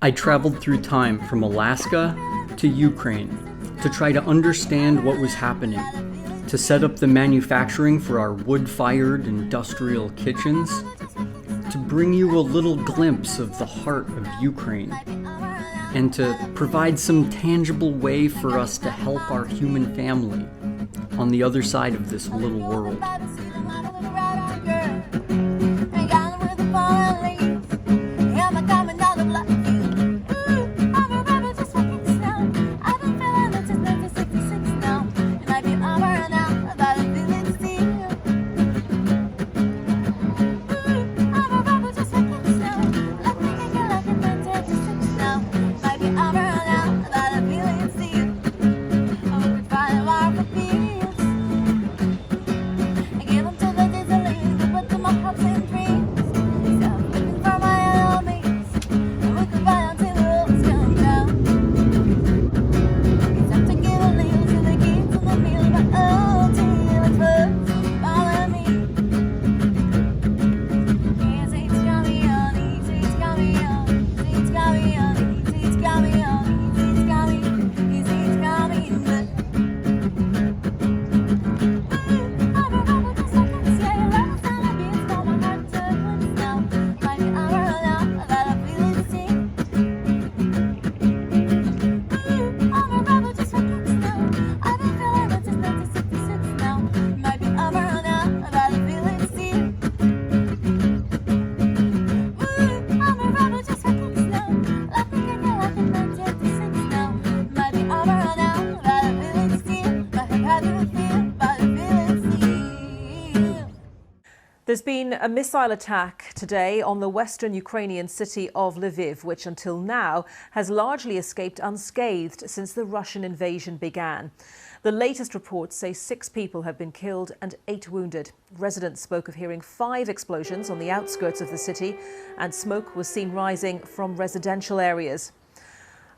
I traveled through time from Alaska to Ukraine to try to understand what was happening, to set up the manufacturing for our wood-fired industrial kitchens, to bring you a little glimpse of the heart of Ukraine, and to provide some tangible way for us to help our human family on the other side of this little world. There's been a missile attack today on the western Ukrainian city of Lviv, which until now has largely escaped unscathed since the Russian invasion began. The latest reports say 6 people have been killed and 8 wounded. Residents spoke of hearing 5 explosions on the outskirts of the city, and smoke was seen rising from residential areas.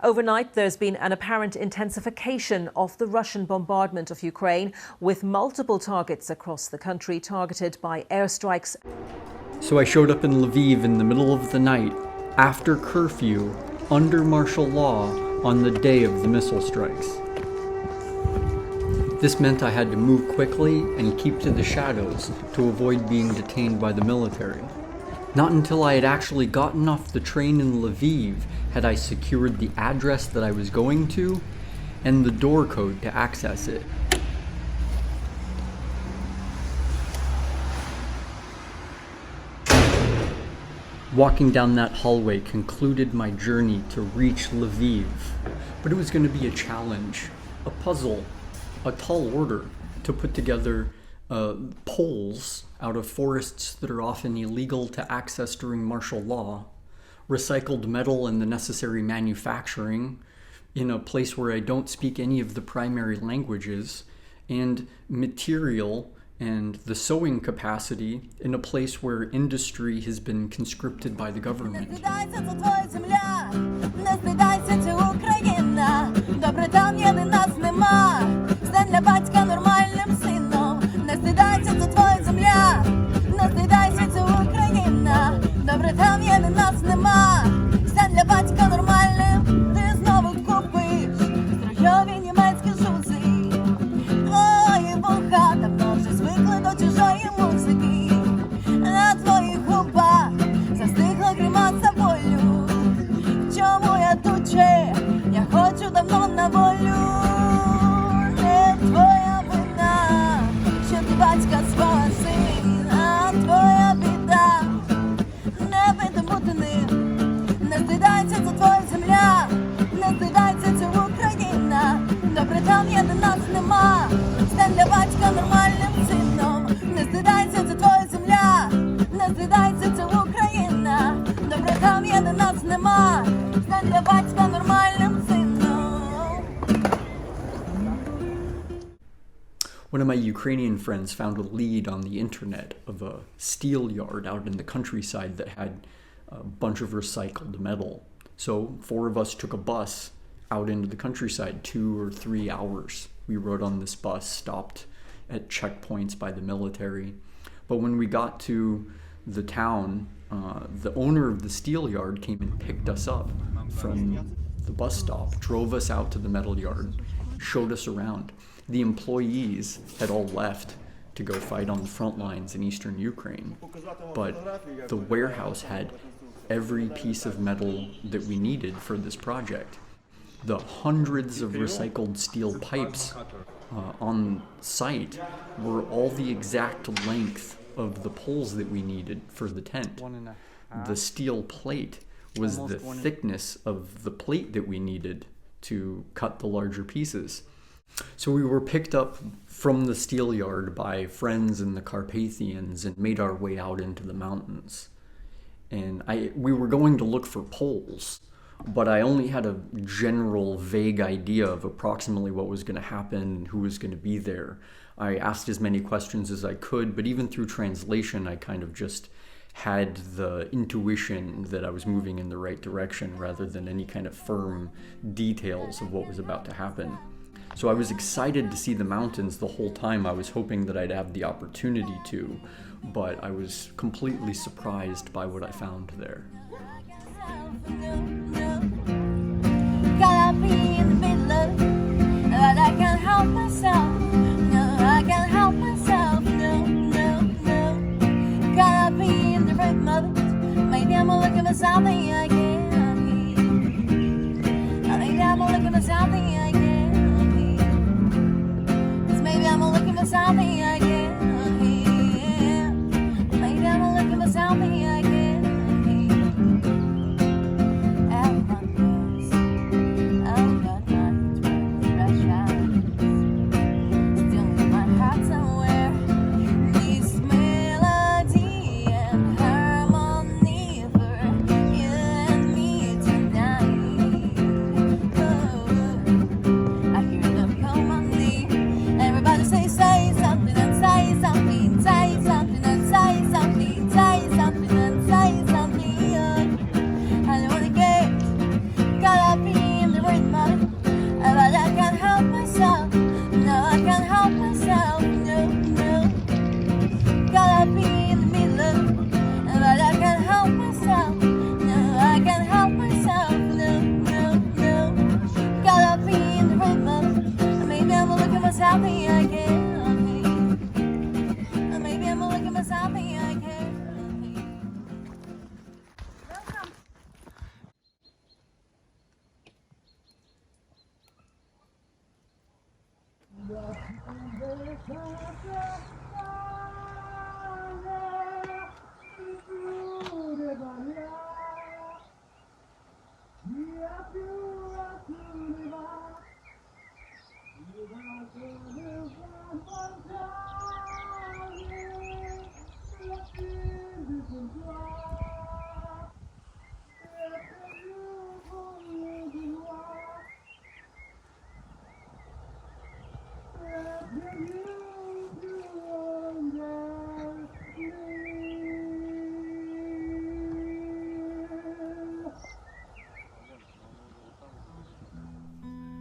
Overnight, there's been an apparent intensification of the Russian bombardment of Ukraine, with multiple targets across the country targeted by airstrikes. So I showed up in Lviv in the middle of the night, after curfew, under martial law, on the day of the missile strikes. This meant I had to move quickly and keep to the shadows to avoid being detained by the military. Not until I had actually gotten off the train in Lviv had I secured the address that I was going to and the door code to access it. Walking down that hallway concluded my journey to reach Lviv, but it was going to be a challenge, a puzzle, a tall order to put together poles out of forests that are often illegal to access during martial law, recycled metal and the necessary manufacturing in a place where I don't speak any of the primary languages, and material and the sewing capacity in a place where industry has been conscripted by the government. One of my Ukrainian friends found a lead on the internet of a steel yard out in the countryside that had a bunch of recycled metal. So 4 of us took a bus out into the countryside, 2 or 3 hours. We rode on this bus, stopped at checkpoints by the military. But when we got to the town, the owner of the steel yard came and picked us up from the bus stop drove us out to the metal yard, showed us around. The employees had all left to go fight on the front lines in eastern Ukraine, but the warehouse had every piece of metal that we needed for this project. The hundreds of recycled steel pipes on site were all the exact length of the poles that we needed for the tent. The steel plate was the thickness of the plate that we needed to cut the larger pieces. So we were picked up from the steel yard by friends in the Carpathians and made our way out into the mountains. And we were going to look for poles, but I only had a general, vague idea of approximately what was going to happen and who was going to be there. I asked as many questions as I could, but even through translation, I kind of just had the intuition that I was moving in the right direction rather than any kind of firm details of what was about to happen. So I was excited to see the mountains the whole time. I was hoping that I'd have the opportunity to, but I was completely surprised by what I found there. Gotta be in the middle of it, but I can't help myself. No, I can't help myself. No, no, no. Gotta be in the rhythm of it. Maybe I'm looking for something I can't hear. Maybe I'm looking for something I can't hear. 'Cause maybe I'm looking for something I can't hear. Maybe I'm looking for something I can't hear.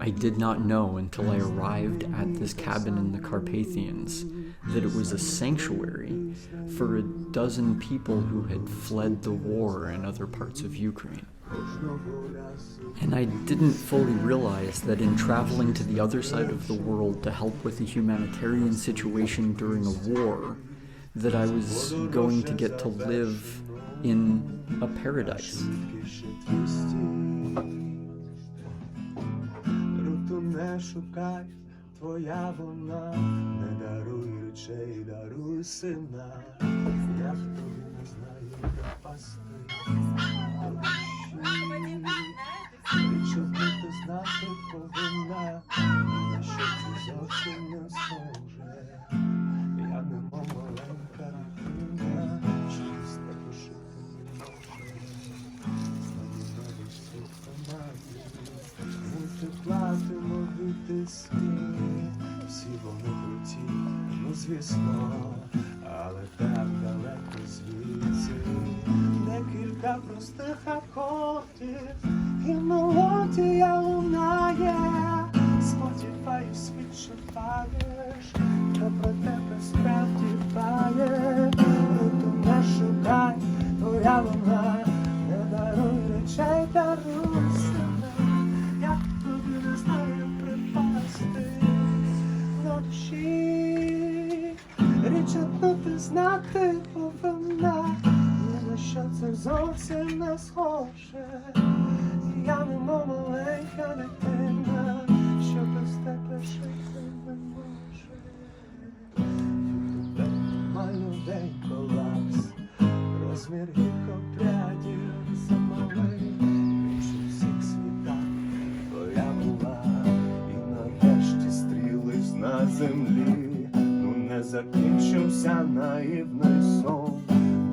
I did not know until I arrived at this cabin in the Carpathians that it was a sanctuary for a dozen people who had fled the war in other parts of Ukraine. And I didn't fully realize that in traveling to the other side of the world to help with a humanitarian situation during a war, that I was going to get to live in a paradise. Не шукай, твоя вона, не даруй речей, даруй сина. Я в тобі не знаю, де пасти до душі. Чого ти знати повинна, на що це зовсім не схоже. Я немов маленька дитина, щось таке шити не може. Знаю навіть світ магії, мультиплатимо витиски. Всі вони круті, ну звісно, але так далеко звідси. Декілька простих акордів і мелодія лунає. Сподіваюсь, відчуваєш, що про тебе справді дбає. Риту не шукай, твоя луна, не даруй речей, даруй. може, я немов маленька дитина, що без тебе жити не може. Тебе нема людей колапс, розмір їх обрядів замалий. Більше всіх світах твоя була, і нарешті стрілись на землі. Ну не закінчився наївний сон.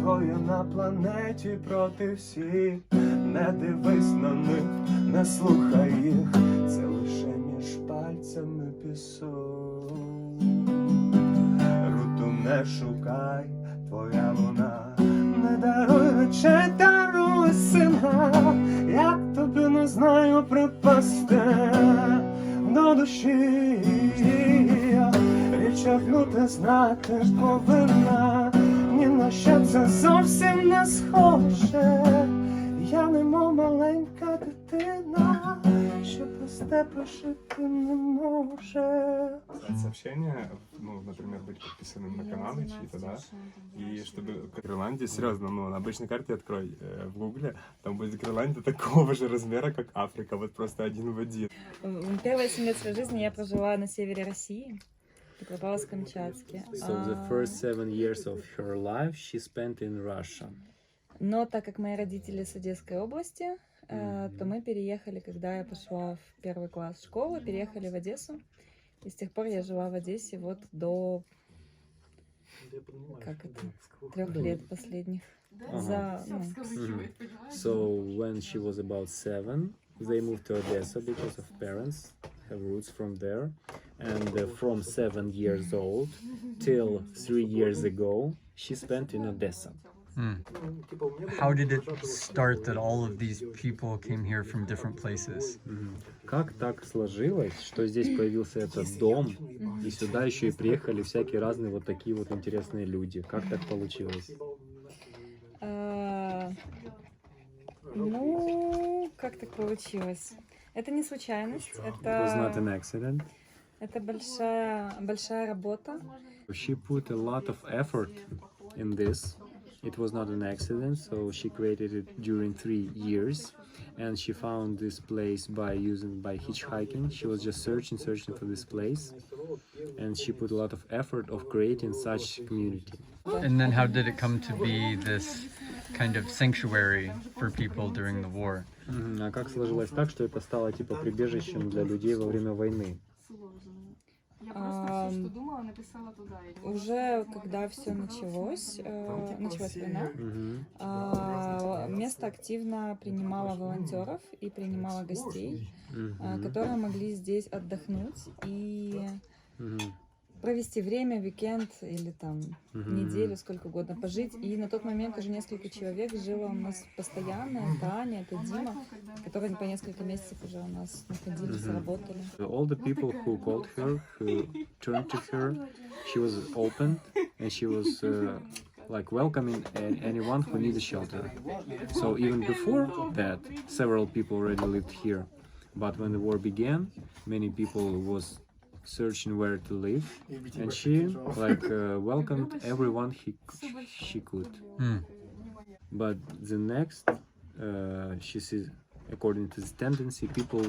Твоє на планеті проти всіх. Не дивись на них, не слухай їх. Це лише між пальцями пісок. Руту не шукай, твоя луна. Не даруй речей, даруй сина. Як тобі не знаю припасти до душі. Річ одну знати ж повинна. Ні на що це зовсім не схоже. Я немов маленька дитина, що без тебе жити не може. Сообщение, ну, например, быть подписанным на каналы чьи-то, да, и чтобы Гренландия, серьезно, ну, на обычной карте открой в Гугле, там будет Гренландия такого же размера, как Африка, вот просто один в один. Первые 7 лет своей жизни я прожила на севере России, Петропавловск-Камчатске. So the first 7 years of her life she spent in Russia. Но так как мои родители с Одесской области, то мы переехали, когда я пошла в 1 класс школы, переехали в Одессу. И с тех пор я жила в Одессе вот до, как это, 3 лет последних. So when she was about 7, they moved to Odessa because of parents have roots from there. And from 7 years old till 3 years ago, she spent in Odessa. How did it start that all of these people came here from different places? Как так сложилось, что здесь появился этот дом, и сюда еще и приехали всякие разные вот такие вот интересные люди? Как так получилось? Ну, как так получилось? Это не случайность, It was not an accident. это большая работа. She put a lot of effort in this. It was not an accident, so she created it during 3 years, and she found this place by hitchhiking. She was just searching for this place, and she put a lot of effort of creating such community. And then how did it come to be this kind of sanctuary for people during the war? А как сложилось так, что это стало типа прибежищем для людей во время войны? Уже когда все началась война, место активно принимало волонтеров и принимало гостей, которые могли здесь отдохнуть и провести время, уикенд или там неделю, сколько угодно, пожить. И на тот момент уже несколько человек жило у нас постоянно. Это Аня, это Дима, которые по несколько месяцев уже у нас находились, работали. All the people who called her, who turned to her, she was open and she was like welcoming anyone who needed shelter. So even before that, several people already lived here. But when the war began, many people was searching where to live, and she welcomed everyone she could. But the next, she says, according to this tendency, people,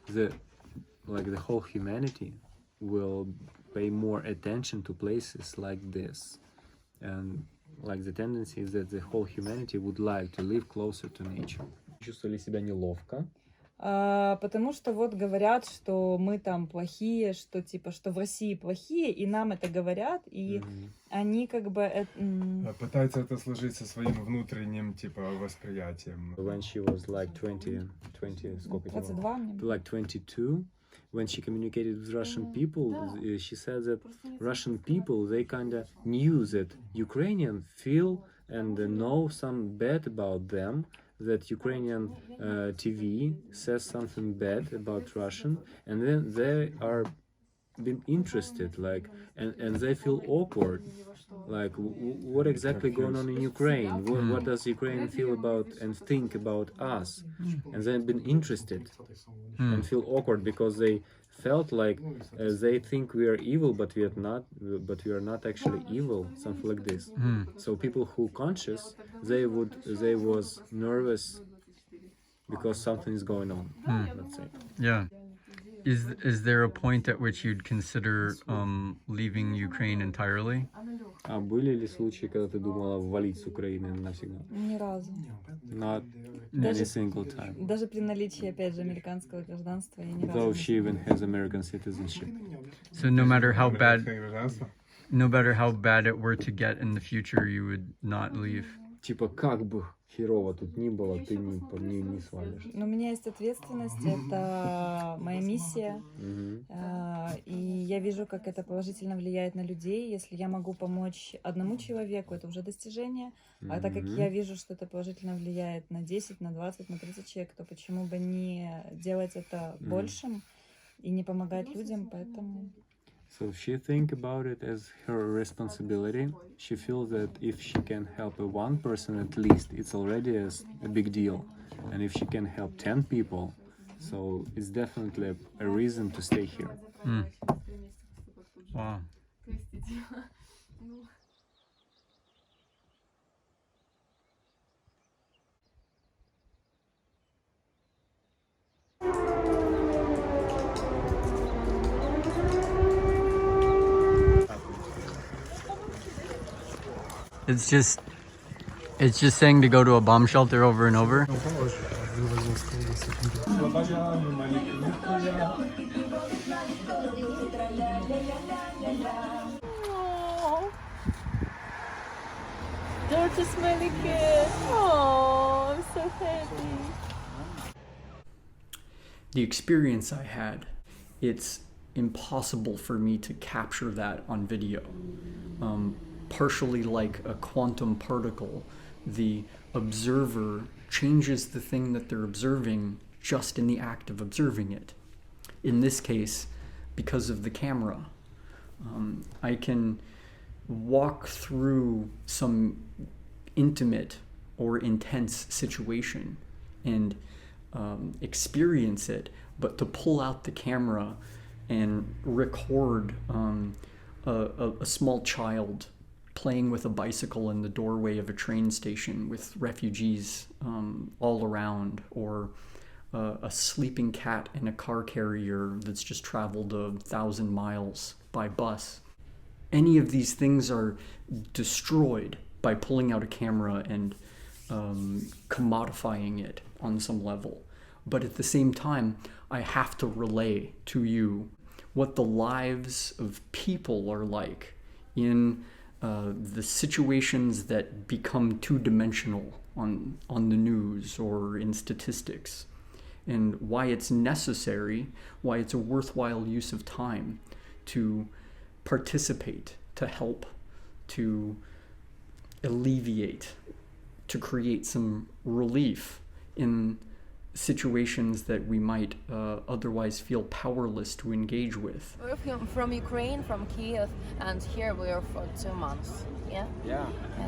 the whole humanity will pay more attention to places like this, and like the tendency is that the whole humanity would like to live closer to nature. Чувствовали себя неловко? Потому что вот говорят, что мы там плохие, что типа, что в России плохие, и нам это говорят, и они как бы... Пытаются это сложить со своим внутренним, типа, восприятием. When she was like 20, сколько тебе? 22 мне. Like 22, when she communicated with Russian people, she said that Russian people, they kind of knew that Ukrainians feel and know some bad about them, that Ukrainian TV says something bad about Russian, and then they are been interested, like, and they feel awkward, like, what exactly going on in Ukraine? What does Ukraine feel about and think about us? And they've been interested and feel awkward because they felt like they think we are evil, but we are not actually evil, something like this. So people who conscious, they was nervous because something is going on. Let's say. Yeah. Is there a point at which you'd consider leaving Ukraine entirely? А были ли случаи, когда ты думала валить с Украины навсегда? Ни разу. Not any single time. Даже при наличии, опять же, американского гражданства я ни разу Though не she even has American citizenship. So no matter how bad, Гражданство. no matter how bad it were to get in the future, you would not leave. Типа, как бы херово тут ни было, ты не свалишь. Но у меня есть ответственность, это моя миссия, и я вижу, как это положительно влияет на людей. Если я могу помочь одному человеку, это уже достижение, а так как я вижу, что это положительно влияет на 10, на 20, на 30 человек, то почему бы не делать это большим и не помогать людям, поэтому... So she think about it as her responsibility. She feels that if she can help one person at least, it's already a big deal. And if she can help 10 people, so it's definitely a reason to stay here. Wow. It's just saying to go to a bomb shelter over and over. Oh, George is smelly kid. Oh, I'm so happy. The experience I had, it's impossible for me to capture that on video. Partially like a quantum particle, the observer changes the thing that they're observing just in the act of observing it. In this case, because of the camera, I can walk through some intimate or intense situation and experience it, but to pull out the camera and record a small child playing with a bicycle in the doorway of a train station with refugees all around, or a sleeping cat in a car carrier that's just traveled 1,000 miles by bus. Any of these things are destroyed by pulling out a camera and commodifying it on some level. But at the same time, I have to relay to you what the lives of people are like in the situations that become two-dimensional on the news or in statistics, and why it's necessary, why it's a worthwhile use of time to participate, to help, to alleviate, to create some relief in situations that we might otherwise feel powerless to engage with. We're from Ukraine, from Kiev, and here we are for 2 months. Yeah? Yeah,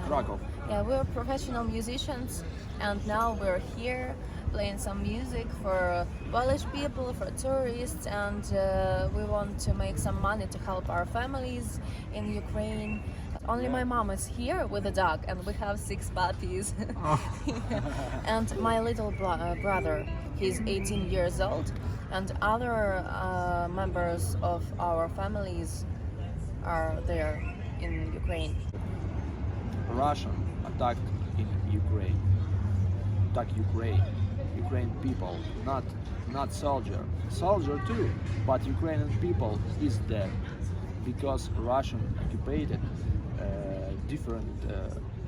Krakow. Yeah, we're professional musicians, and now we're here playing some music for Polish people, for tourists, and we want to make some money to help our families in Ukraine. Only my mom is here with a dog, and we have 6 puppies. And my little brother, he's 18 years old, and other members of our families are there in Ukraine. Russian attack in Ukraine. Attack Ukraine. Ukrainian people, not soldier. Soldier too, but Ukrainian people is dead because Russian occupied different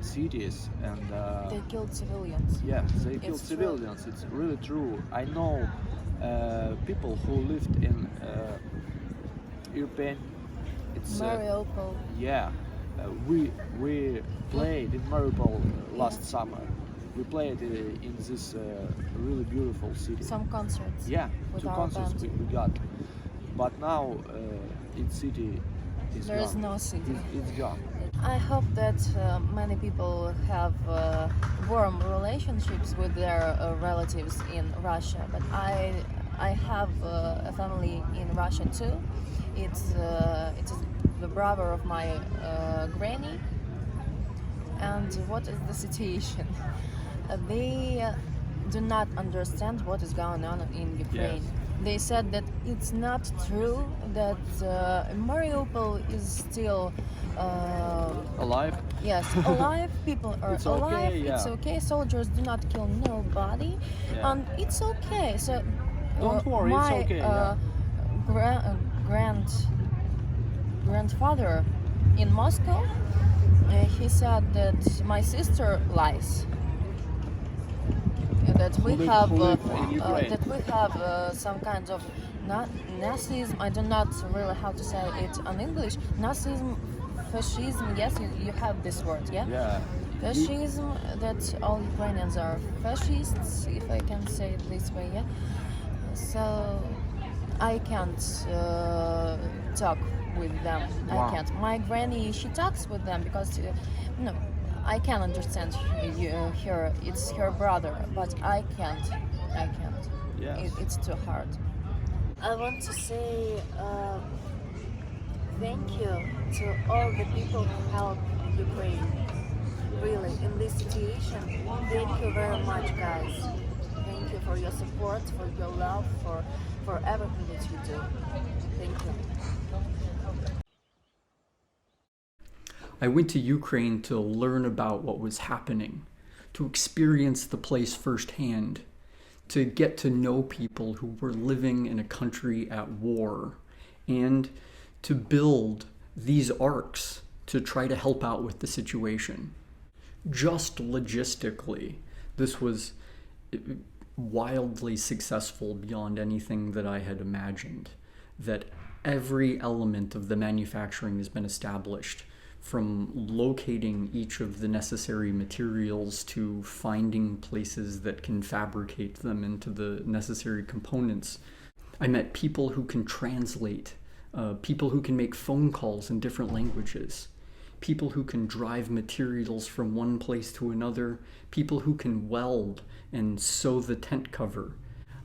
cities and They killed civilians. yeah, they killed It's true. civilians. It's really true. I know people who lived in European. It's Mariupol. yeah. We played in Mariupol last summer. We played in this really beautiful city. Some concerts. Yeah, with 2 our concerts band. we got. But now its city is There gone. is no city. It's gone. I hope that many people have warm relationships with their relatives in Russia, but I have a family in Russia too. It's the brother of my granny. And what is the situation? They do not understand what is going on in Ukraine. They said that it's not true that Mariupol is still Alive? yes, alive. People are It's alive. okay, yeah. It's okay. Soldiers do not kill nobody, Yeah. and it's okay. So Don't worry, it's my okay, yeah. grandfather in Moscow, he said that my sister lies. That we have some kind of Nazism. I do not really how to say it in English. Nazism, fascism. Yes, you have this word. Yeah. Yeah. Fascism. That all Ukrainians are fascists, if I can say it this way. Yeah. So I can't talk with them. Wow. I can't. My granny, she talks with them because no, I can understand her. It's her brother, but I can't. Yes. It's too hard. I want to say thank you to all the people who help Ukraine. Really, in this situation, thank you very much, guys. Thank you for your support, for your love, for everything that you do. Thank you. I went to Ukraine to learn about what was happening, to experience the place firsthand, to get to know people who were living in a country at war, and to build these ARKs to try to help out with the situation. Just logistically, this was wildly successful beyond anything that I had imagined, that every element of the manufacturing has been established, from locating each of the necessary materials to finding places that can fabricate them into the necessary components. I met people who can translate, people who can make phone calls in different languages, people who can drive materials from one place to another, people who can weld and sew the tent cover.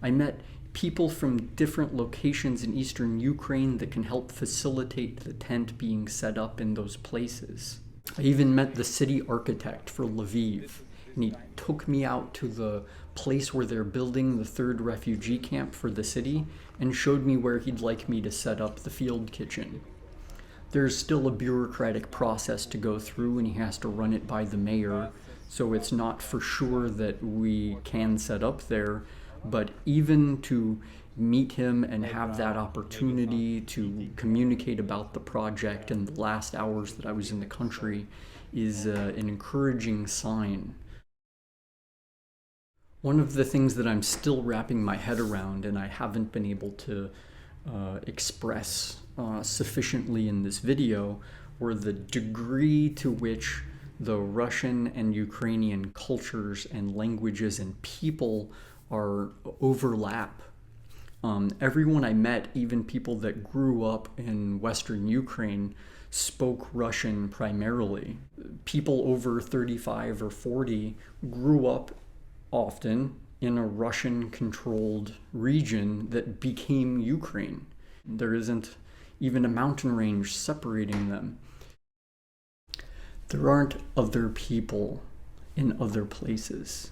I met people from different locations in eastern Ukraine that can help facilitate the tent being set up in those places. I even met the city architect for Lviv, and he took me out to the place where they're building the third refugee camp for the city and showed me where he'd like me to set up the field kitchen. There's still a bureaucratic process to go through, and he has to run it by the mayor, so it's not for sure that we can set up there. But even to meet him and have that opportunity to communicate about the project in the last hours that I was in the country is an encouraging sign. One of the things that I'm still wrapping my head around and I haven't been able to express sufficiently in this video were the degree to which the Russian and Ukrainian cultures and languages and people are overlap. Everyone I met, even people that grew up in Western Ukraine, spoke Russian primarily. People over 35 or 40 grew up often in a Russian-controlled region that became Ukraine. There isn't even a mountain range separating them. There aren't other people in other places.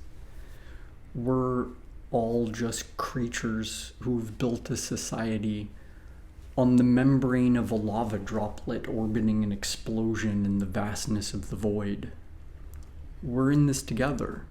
We're all just creatures who've built a society on the membrane of a lava droplet orbiting an explosion in the vastness of the void. We're in this together.